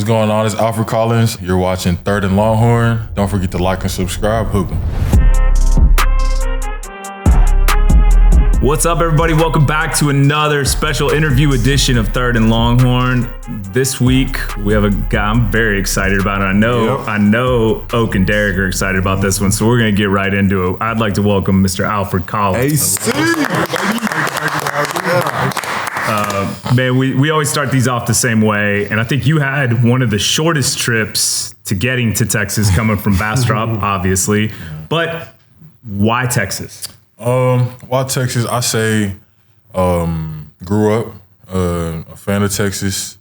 What's going on? It's Alfred Collins. You're watching Third and Longhorn. Don't forget to like and subscribe. Hoop 'em. What's up, everybody? Welcome back to another special interview edition of Third and Longhorn. This week, we have a guy I'm very excited about. I know Oak and Derrick are excited about this one, so we're going to get right into it. I'd like to welcome Mr. Alfred Collins. Man, we always start these off the same way, and I think you had one of the shortest trips to getting to Texas coming from Bastrop, obviously. But why Texas? Why Texas? I say grew up a fan of Texas.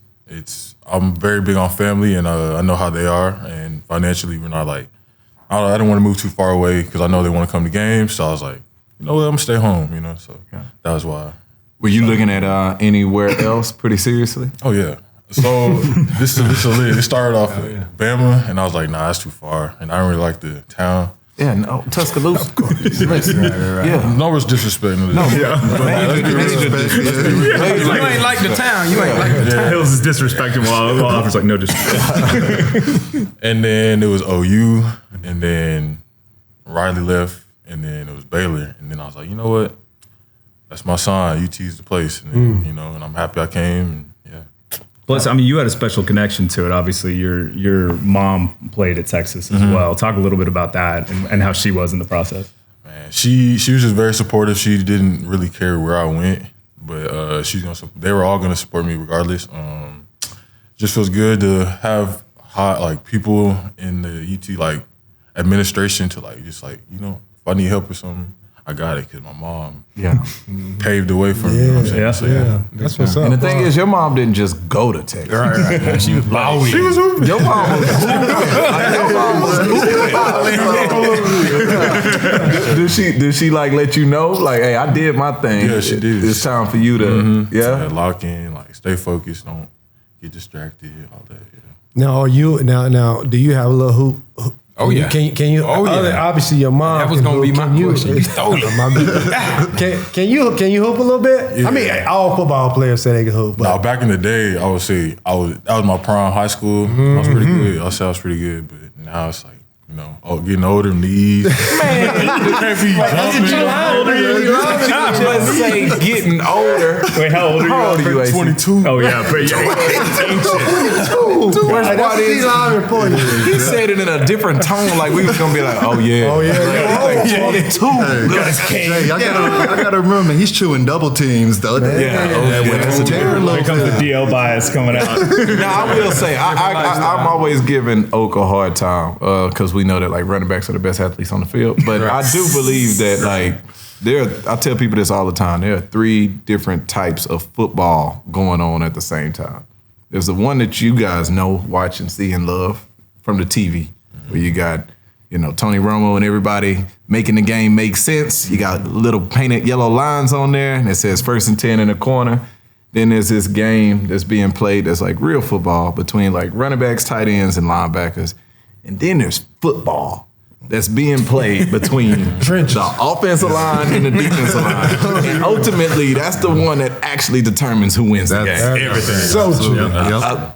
I'm very big on family, and I know how they are. And financially, we're not like I didn't want to move too far away because I know they want to come to games. So I was like, you know what, I'm gonna stay home. You know, so that was why. Were you looking at anywhere else pretty seriously? Oh yeah. So this is lit. It started off with Bama, and I was like, nah, that's too far, and I don't really like the town. Yeah, no, Tuscaloosa. Of course. Right. Yeah. No one's disrespecting it. No, You ain't like the town. You ain't like the town. Hills is disrespecting while Alfred's like, no disrespect. And then it was OU, and then Riley left, and then it was Baylor, and then I was like, you know what? That's my sign. UT's the place, and then, you know, and I'm happy I came. And yeah. Plus, I mean, you had a special connection to it. Obviously, your mom played at Texas as well. Talk a little bit about that and how she was in the process. Man, she was just very supportive. She didn't really care where I went, but they were all gonna support me regardless. Just feels good to have people in the UT administration to you know, if I need help with something, I got it because my mom paved the way for me. You know what I'm saying? Yeah. That's what's up. And the thing is, your mom didn't just go to Texas. Right. She was hooping. Your mom was hooping. Did she let you know? Like, hey, I did my thing. Yeah, she did. It's time for you to, So lock in, stay focused, don't get distracted, all that. Now, now, do you have a little hoop? Oh yeah. Can you? Oh yeah. Obviously, your mom. That was gonna be my question. You stole it. Can you hoop a little bit? Yeah. I mean, all football players say they can hoop. But Now, back in the day, I would say that was my prime high school. I was pretty good. I say I was pretty good, but now it's like, you know, getting older, knees. Man, you can't be jumping. Let's say getting older. Wait, how old are you? 22. Oh yeah, but He said it in a different tone, like we was gonna be like, oh yeah. 22. Hey, I gotta remember, he's chewing double teams though. Here comes the DL bias coming out. Now I will say, I'm always giving Oak a hard time because we know that running backs are the best athletes on the field. But I do believe that I tell people this all the time. There are 3 different types of football going on at the same time. There's the one that you guys know, watch and see and love from the TV, where you got, you know, Tony Romo and everybody making the game make sense. You got little painted yellow lines on there, and it says 1st and 10 in the corner. Then there's this game that's being played that's like real football between running backs, tight ends, and linebackers. And then there's football that's being played between the offensive line and the defensive line. And ultimately, that's the one that actually determines who wins the game. Everything. So true.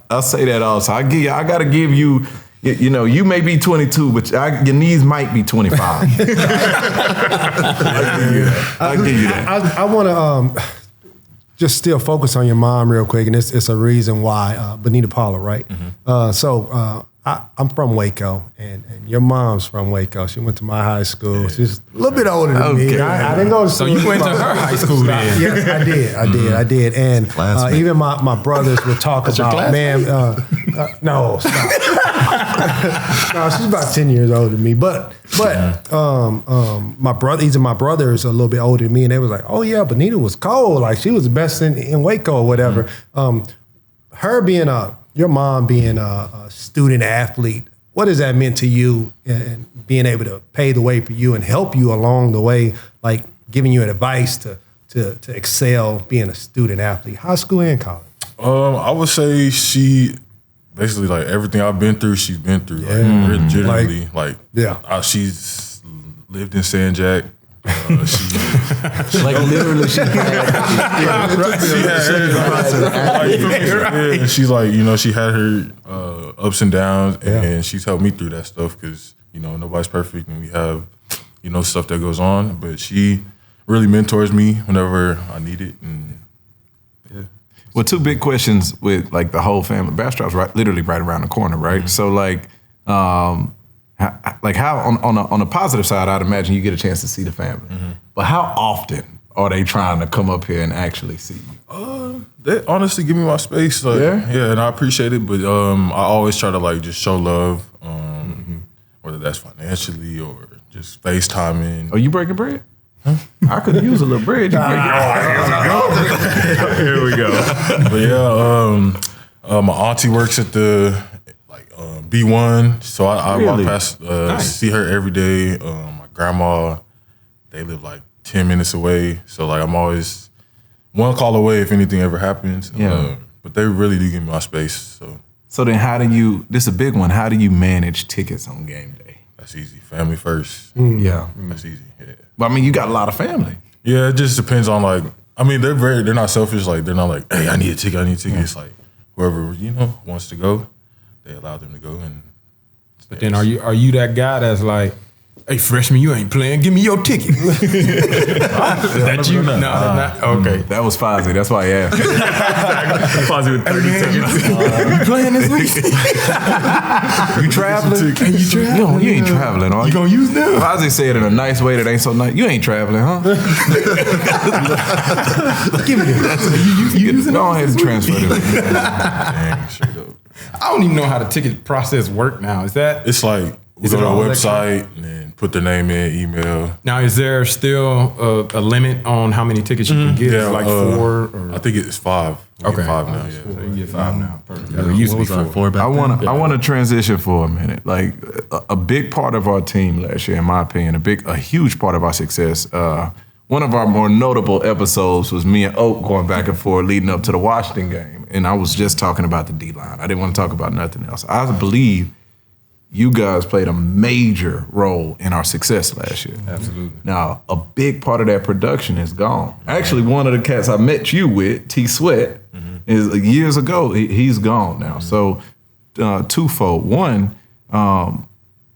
I say that also. I got to give you, you know, you may be 22, but your knees might be 25. I'll give you that. I want to just still focus on your mom real quick, and it's a reason why. Benita Paula, right? I'm from Waco, and your mom's from Waco. She went to my high school. She's a little bit older than me. I didn't go to school. So you went to her high school then? Yes, I did. And even my brothers would talk about, man, no, stop. No, she's about 10 years older than me. But my brothers are a little bit older than me, and they was like, oh yeah, Benita was cold. Like she was the best in Waco or whatever. Her being your mom being a student athlete, what has that meant to you and being able to pave the way for you and help you along the way, like giving you advice to excel being a student athlete, high school and college? I would say she basically everything I've been through, she's been through. Legitimately, she's lived in San Jack. Literally, she had. She's like, you know, she had her ups and downs, and she's helped me through that stuff because, you know, nobody's perfect and we have, you know, stuff that goes on. But she really mentors me whenever I need it. And yeah. Well, two big questions with like the whole family. Bastrop's literally right around the corner, right? Mm-hmm. So like how on the positive side, I'd imagine you get a chance to see the family. Mm-hmm. But how often are they trying to come up here and actually see you? They honestly give me my space. Like, yeah, and I appreciate it. But I always try to like just show love, whether that's financially or just FaceTiming. Are you breaking bread? Huh? I could use a little bread. Here we go. But yeah, my auntie works at the B1, so I walk past, see her every day. My grandma, they live like 10 minutes away, so like I'm always one call away if anything ever happens. Yeah. But they really do give me my space. So then how do you, this is a big one, how do you manage tickets on game day? That's easy. Family first. Yeah. That's easy. Yeah. But I mean, you got a lot of family. Yeah, it just depends on like, I mean, they're not selfish. Like, they're not like, hey, I need a ticket. It's like whoever, you know, wants to go, they allow them to go. And but then are you that guy that's like, hey, freshman, you ain't playing. Give me your ticket. Is that you? No, not. Okay. That was Fozzy. That's why I asked. Fozzy with 30 tickets. You playing this week? You traveling? You ain't traveling, are you? You gonna use them? Fozzy said in a nice way that ain't so nice. You ain't traveling, huh? Give me that. You using Go ahead and transfer this. Dang, straight up. I don't even know how the ticket process work now. Is that? It's like, we go to a website and then put their name in, email. Now, is there still a limit on how many tickets you can get? Yeah, like 4? Or? I think it's 5. We get 5 now. Yeah. So you get 5 now. Perfect. It used to be 4 back then. I want to transition for a minute. Like a big part of our team last year, in my opinion, a huge part of our success. One of our more notable episodes was me and Oak going back and forth leading up to the Washington game, and I was just talking about the D-line. I didn't want to talk about nothing else. I believe you guys played a major role in our success last year. Absolutely. Now, a big part of that production is gone. Actually, one of the cats I met you with, T. Sweat, is years ago. He's gone now. So, twofold. One, I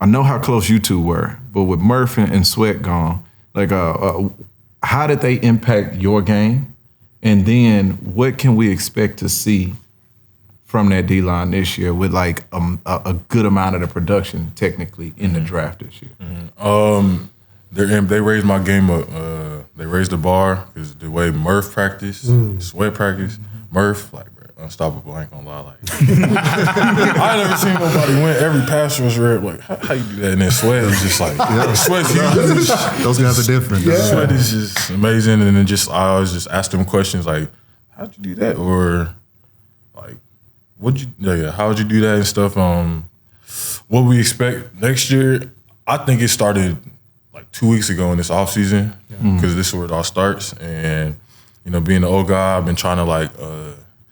know how close you two were, but with Murph and Sweat gone, like, how did they impact your game? And then, what can we expect to see from that D-line this year with like a good amount of the production technically in the draft this year? They raised my game up. They raised the bar because the way Murph practiced, Sweat practice, Murph, like, bro, unstoppable. I ain't gonna lie. Like, I ain't never seen nobody win. Every pass rush rep. Like, how you do that? And then Sweat is just like, Sweat's huge. Those guys are different. Yeah. Sweat is just amazing. And then I always just ask them questions like, how'd you do that? Or like, how would you do that and stuff? What we expect next year, I think it started like 2 weeks ago in this offseason because this is where it all starts. And, you know, being the old guy, I've been trying to like...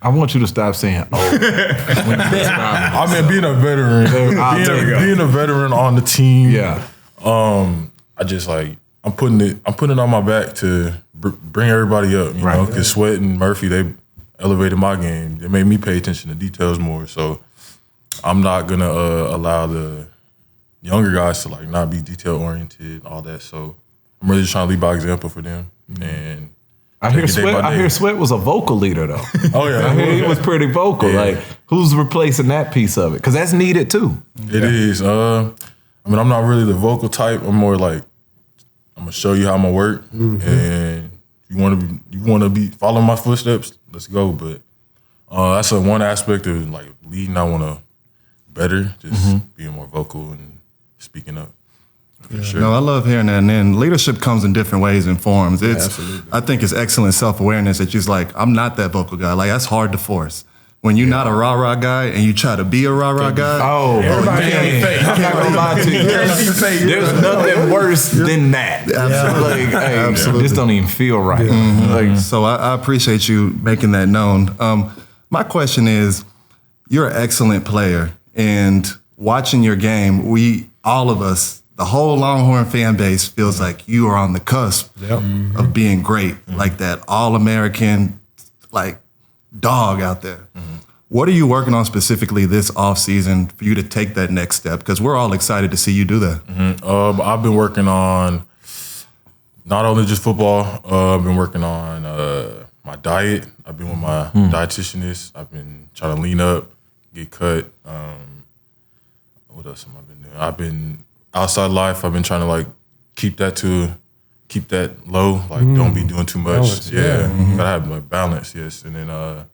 I want you to stop saying old. I mean, being a veteran. being a veteran on the team. Yeah. I just like, I'm putting it on my back to bring everybody up, you know, because Sweat and Murphy, they elevated my game. They made me pay attention to details more. So I'm not gonna allow the younger guys to like not be detail oriented and all that. So I'm really just trying to lead by example for them. And I hear Sweat was a vocal leader though. Oh yeah, I hear he was pretty vocal. Yeah. Like, who's replacing that piece of it? Because that's needed too. It is. I mean, I'm not really the vocal type. I'm more like, I'm gonna show you how I'm gonna work, and you want to be following my footsteps. Let's go. But that's one aspect of like leading. I want to better, just being more vocal and speaking up. Sure. No, I love hearing that. And then leadership comes in different ways and forms. I think it's excellent self-awareness that you're like, I'm not that vocal guy. Like, that's hard to force. When you're not a rah-rah guy and you try to be a rah-rah guy. Everybody I'm not going to lie to you. There's nothing worse than that. Absolutely. Like, hey, Absolutely. This don't even feel right. Like, so I appreciate you making that known. My question is, you're an excellent player. And watching your game, all of us, the whole Longhorn fan base feels like you are on the cusp of being great, like that All-American, like, dog out there. What are you working on specifically this offseason for you to take that next step? Because we're all excited to see you do that. I've been working on not only just football. I've been working on my diet. I've been with my dietitianist. I've been trying to lean up, get cut. What else have I been doing? I've been outside life. I've been trying to like keep that low. Like don't be doing too much. Balance, Gotta have like balance. Yes, and then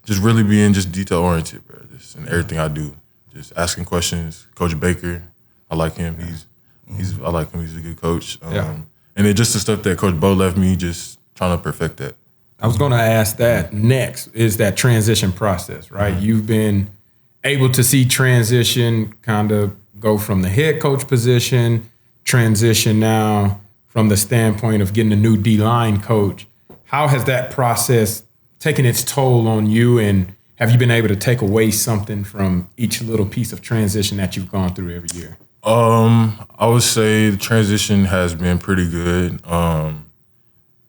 just really being just detail oriented, bro. Just in everything I do, just asking questions. Coach Baker, I like him. I like him. He's a good coach. And then just the stuff that Coach Bo left me, just trying to perfect that. I was going to ask that next is that transition process, right? You've been able to see transition kind of go from the head coach position, transition now from the standpoint of getting a new D-line coach. How has that process taken its toll on you, and have you been able to take away something from each little piece of transition that you've gone through every year? I would say the transition has been pretty good. I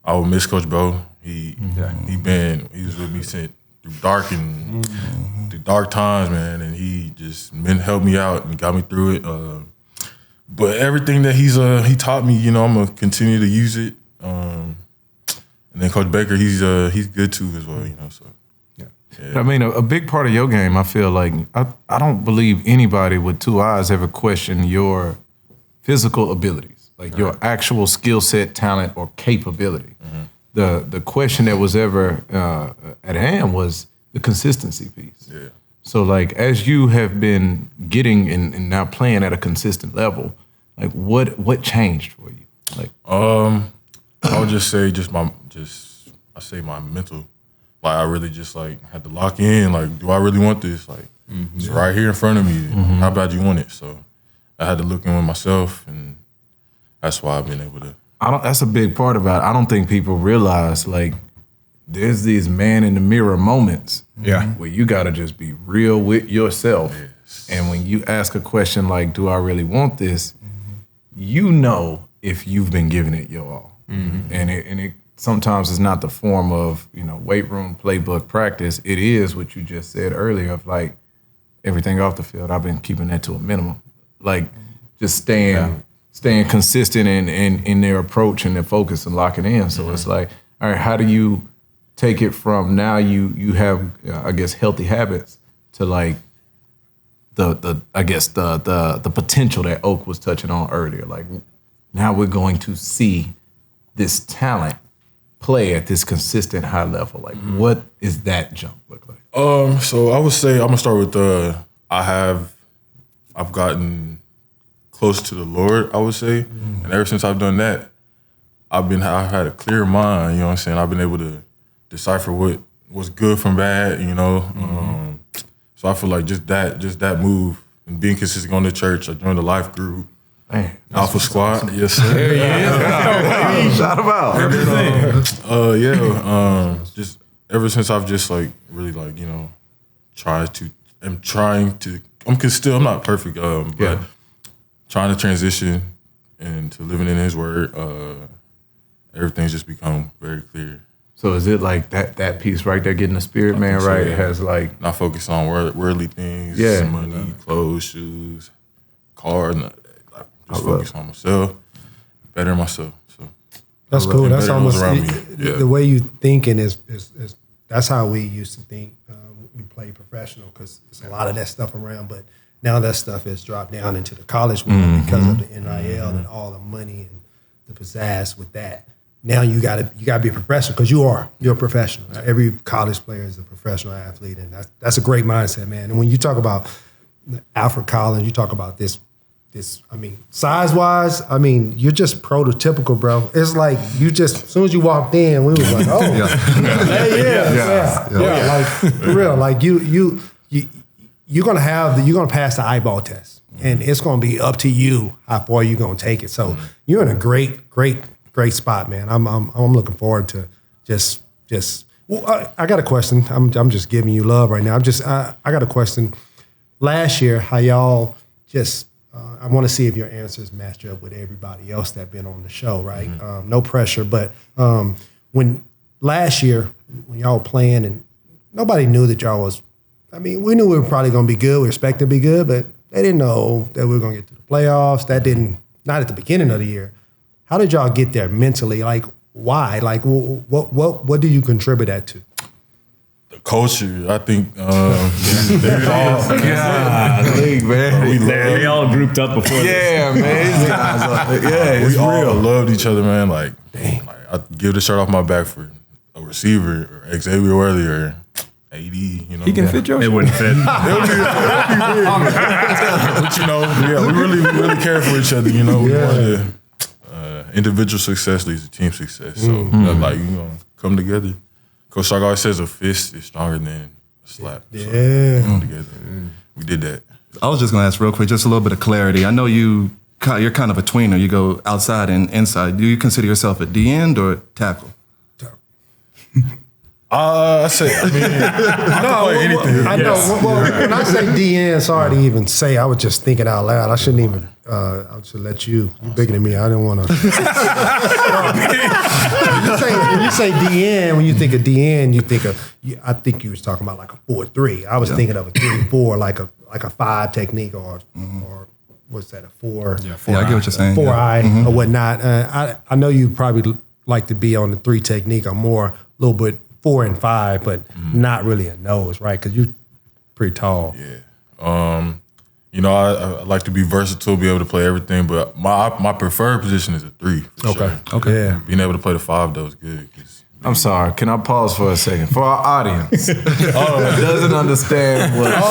would miss Coach Bo. He was with me since through dark times, man, and he just helped me out and got me through it. But everything that he taught me, you know, I'm gonna continue to use it. And then Coach Baker, he's good too as well, you know. So I mean, a big part of your game, I feel like I don't believe anybody with two eyes ever question your physical abilities, like your actual skill set, talent, or capability. The question that was ever at hand was the consistency piece. Yeah. So like as you have been getting and now playing at a consistent level, like what changed for you? Like I would just say my mental. Like I really just like had to lock in. Like, do I really want this? Like it's right here in front of me. How bad you want it? So I had to look in with myself, and that's why I've been able to. That's a big part about it. I don't think people realize like there's these man in the mirror moments where you gotta just be real with yourself. Yes. And when you ask a question like, do I really want this? You know if you've been giving it your all. And it sometimes it's not the form of, you know, weight room, playbook, practice. It is what you just said earlier of like everything off the field. I've been keeping that to a minimum. Like just staying consistent in their approach and their focus and locking in. So it's like, all right, how do you take it from now you have, I guess, healthy habits to like the potential that Oak was touching on earlier. Like now we're going to see this talent play at this consistent high level. Like what is that jump look like? So I would say I'm gonna start with I've gotten close to the Lord, I would say. And ever since I've done that, I've had a clear mind, you know what I'm saying? I've been able to decipher what's good from bad, you know. So I feel like just that move and being consistent, going to church. I joined the life group. Man, Alpha Squad, yes sir. There he is. Shout him out. Just ever since I've just like really like, you know, I'm not perfect, but trying to transition into living in His Word, everything's just become very clear. So is it like that piece right there, getting the spirit man right? It has like not focus on worldly things, money, clothes, shoes, car, just focus on myself, better myself. So that's cool. That's almost the way you thinking is that's how we used to think. We play professional because there's a lot of that stuff around, but now that stuff has dropped down into the college world because of the NIL and all the money and the pizzazz with that. Now you gotta be a professional because you're a professional. Every college player is a professional athlete, and that's a great mindset, man. And when you talk about Alfred Collins, you talk about this. I mean, size-wise, I mean, you're just prototypical, bro. It's like as soon as you walked in, we was like, oh, yeah, like for real, like you're gonna pass the eyeball test, and it's gonna be up to you how far you're gonna take it. So you're in a great spot, man. I'm looking forward to just. Well, I got a question. I'm just giving you love right now. I got a question. Last year, how y'all just. I want to see if your answers match up with everybody else that been on the show, right? No pressure, but when last year when y'all were playing and nobody knew that y'all was I mean, we knew we were probably going to be good. We expected to be good, but they didn't know that we were going to get to the playoffs. Not at the beginning of the year. How did y'all get there mentally? Like, why? Like, what do you contribute that to? The culture, I think. They all grouped up before this. Yeah, man. We all loved each other, man. Like, I give the shirt off my back for a receiver or Xavier Worthy or AD. You know, He can fit your. It wouldn't fit. But you know, we really care for each other. You know, we wanted individual success leads to team success. So like, you know, come together. Coach Sark always says a fist is stronger than a slap. Yeah. So, come together. We did that. I was just going to ask real quick, just a little bit of clarity. I know you're kind of a tweener. You go outside and inside. Do you consider yourself a D end or tackle? I say, I mean, I can play anything. I know. Well, when I say DN, sorry to even say. I was just thinking out loud. I shouldn't even. I should let you. You're bigger than me. I didn't want to. When you say DN, when you think of DN, you think of. I think you was talking about like a 4-3. I was thinking of a 3-4, like a 5 technique or what's that, a 4? Yeah, I get what you're saying. 4-eye or whatnot. I know you probably like to be on the 3 technique or more, a little bit 4 and 5, but not really a nose, right? Because you're pretty tall. Yeah. You know, I like to be versatile, be able to play everything, but my preferred position is a 3. For sure. Okay. Yeah. Being able to play the 5 though is good. I'm sorry. Can I pause for a second? For our audience that doesn't understand what a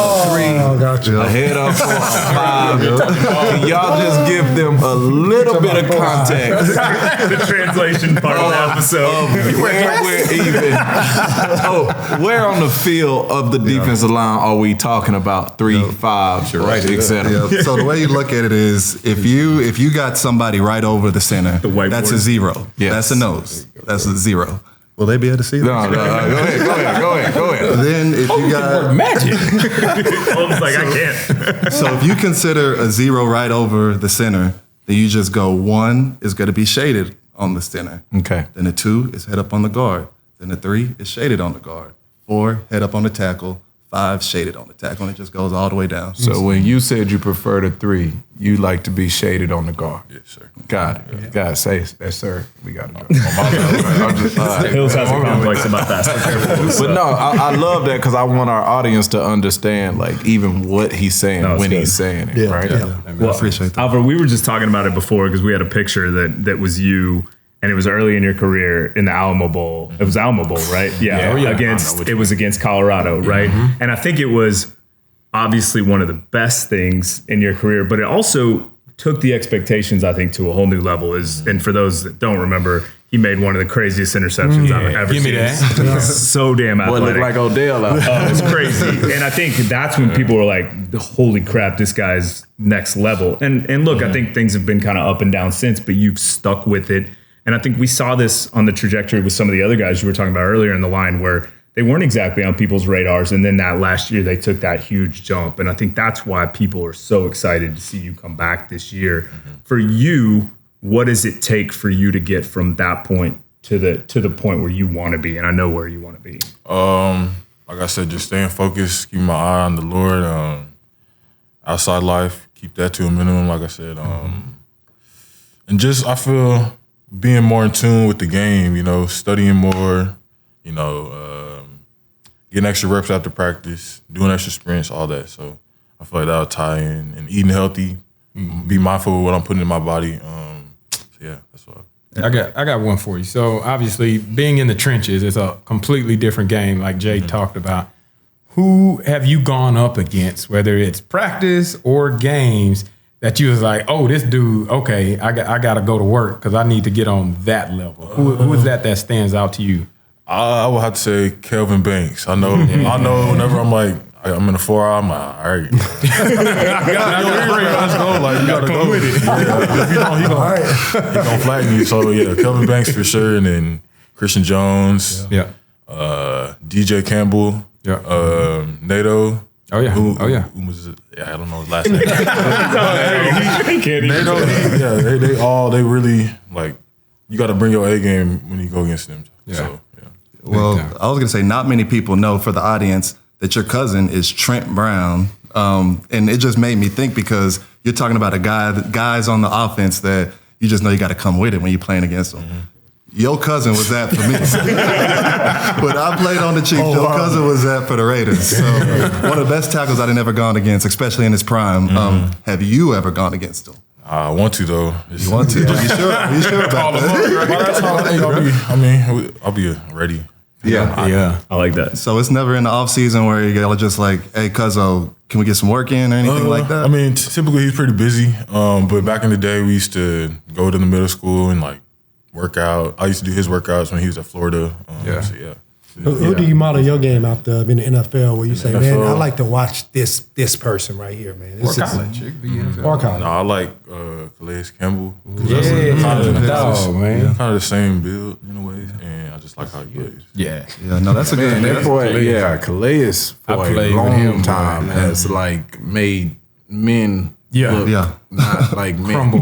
3, a head up, a 5. Can y'all just give them a little bit of context? The translation part of the episode. Where we're even. Where on the field of the defensive line are we talking about 3, 5, etc.? Yeah. So the way you look at it is, if you got somebody right over the center, that's a 0. Yes. That's a nose. That's a 0. Will they be able to see that? No, go ahead. Then if you got Magic. Holmes like, I can't. so if you consider a 0 right over the center, then you just go 1 is going to be shaded on the center. Okay. Then a 2 is head up on the guard. Then a 3 is shaded on the guard. 4 head up on the tackle. 5 shaded on the tackle, and it just goes all the way down. So when you said you prefer the 3, you like to be shaded on the guard. Yes, sir. Got it. Yeah. Got to say that, sir. We got to do it. Hills has a complex about that. But no, I love that because I want our audience to understand, like, even what he's saying when he's saying it, right? Yeah. Well, I appreciate that. Alfred, we were just talking about it before because we had a picture that was you. And it was early in your career in the Alamo Bowl. It was Alamo Bowl, right? Yeah. It was against Colorado, right? Mm-hmm. And I think it was obviously one of the best things in your career, but it also took the expectations, I think, to a whole new level. And for those that don't remember, he made one of the craziest interceptions I've ever seen. Give me that. So damn athletic. Boy, looked like Odell out there. It was crazy. And I think that's when people were like, holy crap, this guy's next level. And look, I think things have been kind of up and down since, but you've stuck with it. And I think we saw this on the trajectory with some of the other guys you were talking about earlier in the line where they weren't exactly on people's radars. And then that last year, they took that huge jump. And I think that's why people are so excited to see you come back this year. Mm-hmm. For you, what does it take for you to get from that point to the point where you want to be? And I know where you want to be. Like I said, just staying focused, keep my eye on the Lord. Outside life, keep that to a minimum, like I said. And just, I feel, being more in tune with the game, you know, studying more, you know, getting extra reps after practice, doing extra sprints, all that. So I feel like that'll tie in, and eating healthy, be mindful of what I'm putting in my body. So yeah, that's what. I got one for you. So obviously, being in the trenches is a completely different game, like Jay talked about. Who have you gone up against, whether it's practice or games, that you was like, oh, this dude, okay, I got to go to work because I need to get on that level? Who is that stands out to you? I would have to say Kelvin Banks. I know whenever I'm like, I'm in a 4-hour, I'm like, all right. Let's go. Like, you got to go with it. Yeah, if you don't, he gonna flatten you. So, yeah, Kelvin Banks for sure. And then Christian Jones. Yeah. DJ Campbell. Yeah. NATO. Oh yeah. Who was it? Yeah, I don't know his last name. NATO. They really, like, you got to bring your A game when you go against them. Yeah. So, yeah. Well, I was gonna say, not many people know, for the audience, that your cousin is Trent Brown. And it just made me think because you're talking about guys on the offense that you just know you got to come with it when you're playing against them. Mm-hmm. Your cousin was that for me. When I played on the Chiefs, your cousin was that for the Raiders. So one of the best tackles I'd never gone against, especially in his prime. Have you ever gone against him? I want to though. You want to? Are you sure about that? I'll be ready. Yeah. I like that. So it's never in the off season where y'all are just like, hey, cuzzo, can we get some work in or anything like that? I mean, typically he's pretty busy. But back in the day, we used to go to the middle school and like work out. I used to do his workouts when he was at Florida. So yeah. Who do you model your game after in the NFL where you say, man, I like to watch this person right here, man? Or college. Or college. No, I like Calais Campbell. Kind of the same build in a way, and I just like how he plays. Yeah, no, that's a good that boy. Calais for a long time has like made men not like men. Crumble.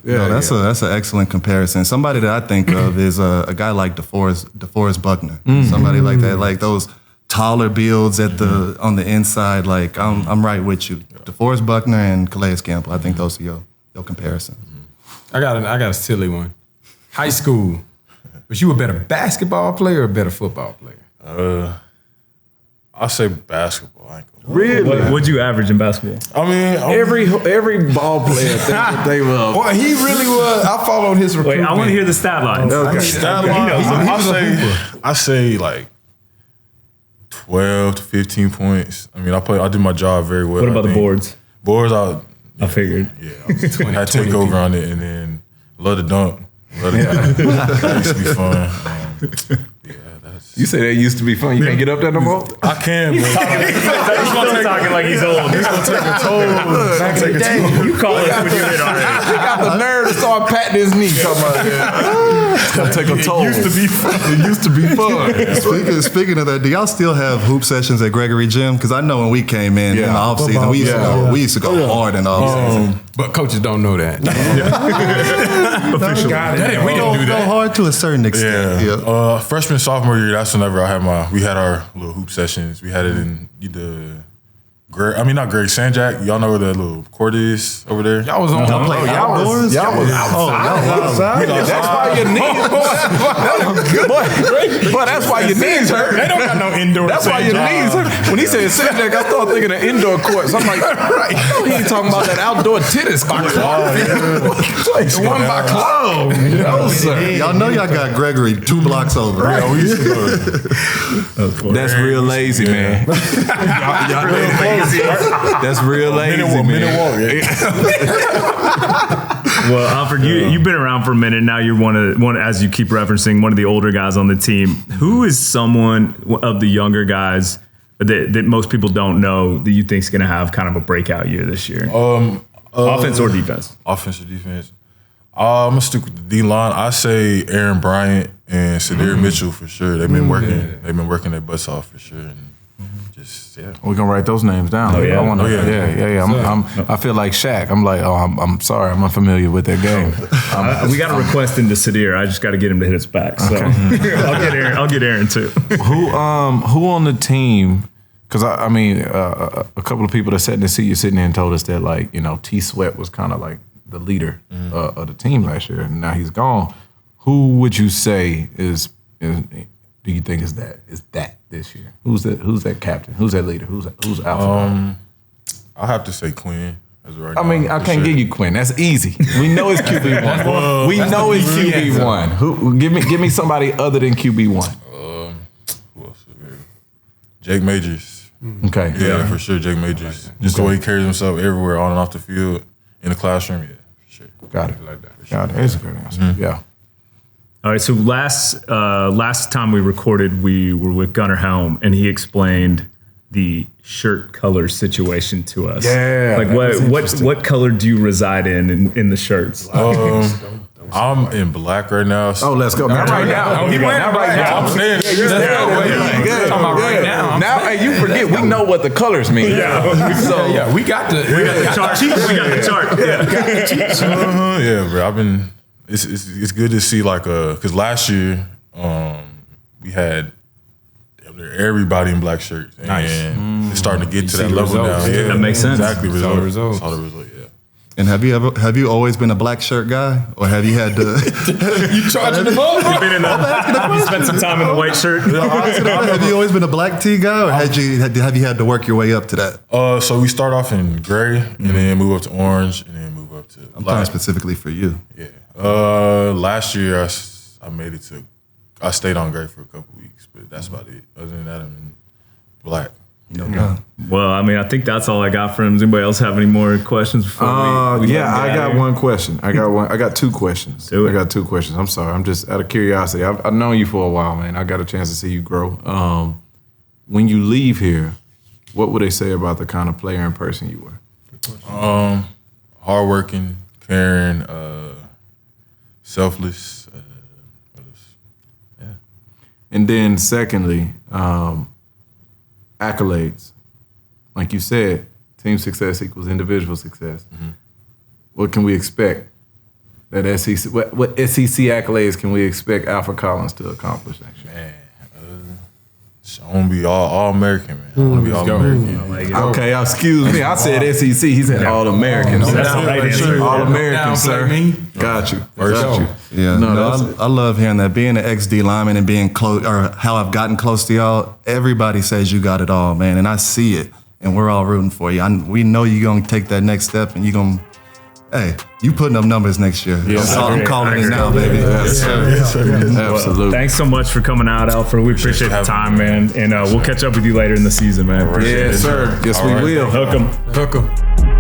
No, that's an excellent comparison. Somebody that I think of is a guy like DeForest Buckner. Somebody like that, like those taller builds on the inside. Like I'm right with you. DeForest Buckner and Calais Campbell. I think those are your comparison. I got a silly one. High school. Was you a better basketball player or a better football player? I'll say basketball. Really? What'd you average in basketball? I mean, every ball player thinks that they were. Well, he really was. I followed his recruitment. Wait, I want to hear the stat line. Okay. stat line. I say like 12 to 15 points. I mean, I did my job very well. What about the boards? Boards, I figured. Yeah, I take over on it, and then love to dunk. That used to be fun. You say that used to be fun. You can't get up there no more? I can, but He's talking like he's old. He's gonna take a toll. Back in the day. You call us when you hit on it. He got the nerve to start patting his knee. Talking about it's gonna take a toll. It used to be fun. Speaking of that, do y'all still have hoop sessions at Gregory Gym? Because I know when we came in the off season, we used to go hard in the off season. But coaches don't know that. Officially. We don't go hard to a certain extent. Yeah. Freshman, sophomore year, that's whenever we had our little hoop sessions. We had it in not Greg Sanjak. Y'all know where that little court is over there? Y'all was on outdoors? Y'all was outside. That's why your knees Boy, that's why your knees hurt. They don't got no indoor. That's why your knees hurt. When he said Sanjak, I started thinking of indoor courts. I'm like, he ain't talking about that outdoor tennis court. The one by club. No, sir. Y'all know y'all got Gregory 2 blocks over. Yeah, we used to go. That's real lazy, man. Y'all real lazy. That's real lazy, man. Well, Alfred, you've been around for a minute now. You're one as you keep referencing, one of the older guys on the team. Who is someone of the younger guys that most people don't know that you think is going to have kind of a breakout year this year? Offense or defense? Offense or defense? I'm gonna stick with the D line. I say Aaron Bryant and Sadir Mitchell for sure. They've been working. They've been working their butts off for sure. And we're gonna write those names down. I feel like Shaq. I'm like, I'm sorry, I'm unfamiliar with that game. We got a request into Sadir. I just got to get him to hit his back. So I'll get Aaron too. Who on the team? Because I mean, a couple of people that sat in the seat you're sitting there and told us that like T Sweat was kind of like the leader of the team last year, and now he's gone. Who would you say is do you think is that this year? Who's that captain? Who's that leader? Who's Alfred? I'll have to say Quinn as right now. I mean, I can't give you Quinn. That's easy. We know it's QB1. We know it's QB1. Who? Give me somebody other than QB1. Who else is there? Jake Majors. Okay. Yeah, for sure, Jake Majors. Just the way he carries himself everywhere, on and off the field, in the classroom. Yeah, for sure. Got it. Like that. Got it. That's a good answer. Yeah. All right, so last time we recorded, we were with Gunnar Helm, and he explained the shirt color situation to us. Yeah, like what color do you reside in the shirts? I'm in black right now. So let's go. Not right now. He went right now. I'm saying right now. Now, hey, you forget we know what the colors mean. So we got the chart. We got the chart. Yeah, bro. It's good to see because last year we had everybody in black shirts. And it's starting to get to that level now. Yeah, that makes sense. Exactly. Saw the results. Saw the result, yeah. And have you always been a black shirt guy, or have you had to? You charging the ball? You spent some time in the white shirt. Have you always been a black tee guy, or have you had to work your way up to that? So we start off in gray, and then move up to orange, and then move up to I'm black. talking specifically for you. Yeah. Last year I made it to. I stayed on gray for a couple weeks, but that's about it. Other than that, I'm in black. Well, I mean, I think that's all I got for him. Does anybody else have any more questions before we I got one question. I got two questions. I got two questions. I'm sorry. I'm just out of curiosity. I've known you for a while, man. I got a chance to see you grow. When you leave here, what would they say about the kind of player and person you were? Hardworking, caring, selfless. And then secondly, accolades. Like you said, team success equals individual success. Mm-hmm. What can we expect? That SEC, what SEC accolades can we expect Alfred Collins to accomplish next year? Man, I want to be all American, man. I want to be all American. Okay, excuse me. I said SEC. He said all American. All American, sir. Got you. Got you. Yeah, I love hearing that. Being an XD lineman and being close, or how I've gotten close to y'all, everybody says you got it all, man. And I see it, and we're all rooting for you. We know you're going to take that next step, and you're going to, hey, you putting up numbers next year. Yes, I'm calling it now, baby. Yes, sir. Absolutely. Well, thanks so much for coming out, Alfred. We appreciate the time, man. And we'll catch up with you later in the season, man. Yes, sir. Yes, we will. Hook 'em.